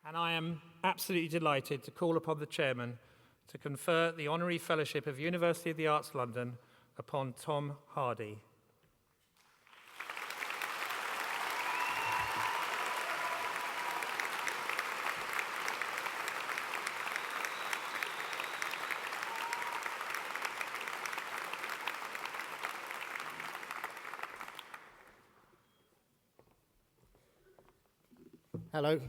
And I am absolutely delighted to call upon the Chairman to confer the Honorary Fellowship of University of the Arts London upon Tom Hardy. Hello.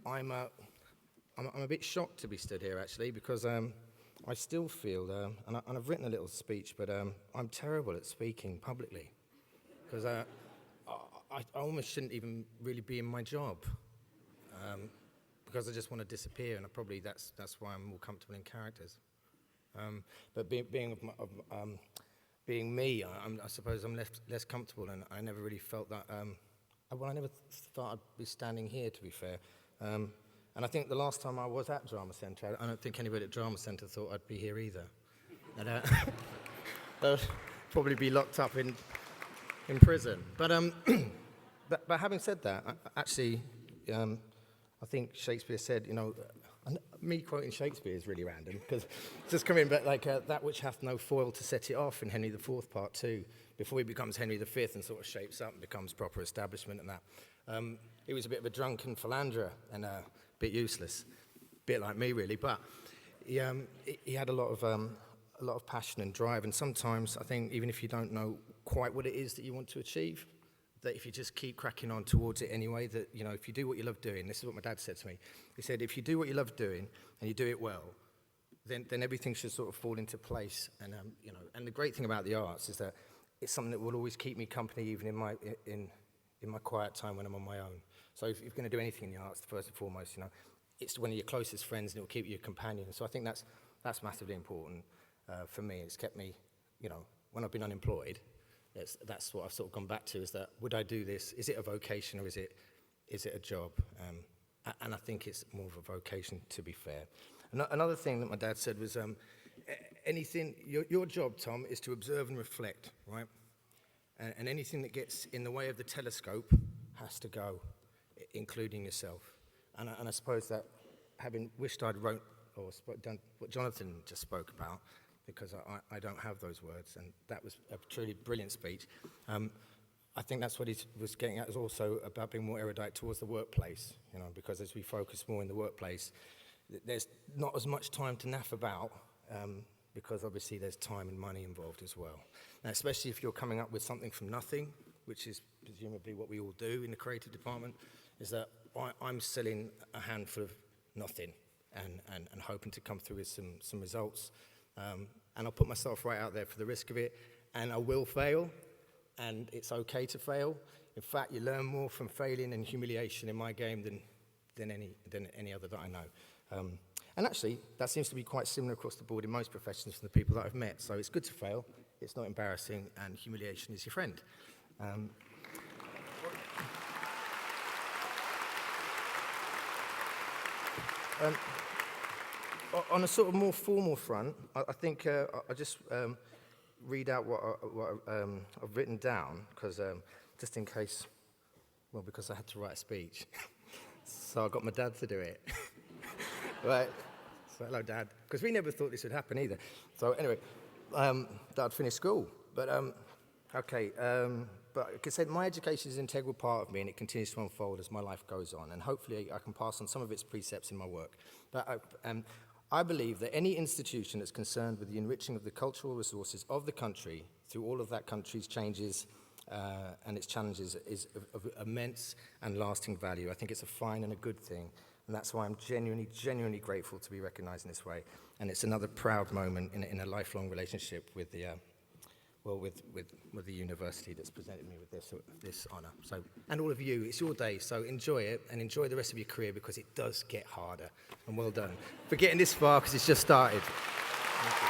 I'm a bit shocked to be stood here actually because I still feel, and I've written a little speech, but I'm terrible at speaking publicly because I almost shouldn't even really be in my job because I just want to disappear, and that's why I'm more comfortable in characters. But being me, I suppose I'm less comfortable, and I never really felt that. Well, I never thought I'd be standing here, to be fair. And I think the last time I was at Drama Centre, I don't think anybody at Drama Centre thought I'd be here either. And I'd probably be locked up in prison. But having said that, I think Shakespeare said, me quoting Shakespeare is really random, because just coming back like that which hath no foil to set it off in Henry IV, Part 2, before he becomes Henry V and sort of shapes up and becomes proper establishment and that. He was a bit of a drunken philanderer and a bit useless, a bit like me really, but he had a lot of passion and drive, and sometimes I think even if you don't know quite what it is that you want to achieve, that if you just keep cracking on towards it anyway, that, if you do what you love doing, this is what my dad said to me. He said, if you do what you love doing and you do it well, then everything should sort of fall into place. And, and the great thing about the arts is that it's something that will always keep me company even in my quiet time when I'm on my own. So if you're going to do anything in the arts, first and foremost, it's one of your closest friends and it will keep you a companion. So I think that's massively important for me. It's kept me, when I've been unemployed, that's what I've sort of gone back to, is that, would I do this? Is it a vocation or is it a job? And I think it's more of a vocation, to be fair. Another thing that my dad said was, your job, Tom, is to observe and reflect, right? And anything that gets in the way of the telescope has to go, including yourself. And I suppose that, having wished I'd wrote or done what Jonathan just spoke about, because I don't have those words, and that was a truly brilliant speech. I think that's what he was getting at, is also about being more erudite towards the workplace, because as we focus more in the workplace, there's not as much time to naff about, because obviously there's time and money involved as well. Now, especially if you're coming up with something from nothing, which is presumably what we all do in the creative department, is that I'm selling a handful of nothing and hoping to come through with some results. And I'll put myself right out there for the risk of it, and I will fail, and it's okay to fail. In fact, you learn more from failing and humiliation in my game than any other that I know. And actually, that seems to be quite similar across the board in most professions from the people that I've met. So it's good to fail, it's not embarrassing, and humiliation is your friend. On a sort of more formal front, I think I'll just read out what I've written down, because just in case, because I had to write a speech. So I got my dad to do it. Right. So hello, Dad. Because we never thought this would happen either. So anyway, Dad finished school. But, okay. But like I said, my education is an integral part of me, and it continues to unfold as my life goes on. And hopefully I can pass on some of its precepts in my work. But I believe that any institution that's concerned with the enriching of the cultural resources of the country through all of that country's changes and its challenges is of immense and lasting value. I think it's a fine and a good thing, and that's why I'm genuinely grateful to be recognised in this way. And it's another proud moment in a lifelong relationship with the with the university that's presented me with this honour. So, and all of you, it's your day, so enjoy it and enjoy the rest of your career, because it does get harder. And well done for getting this far, because it's just started. Thank you.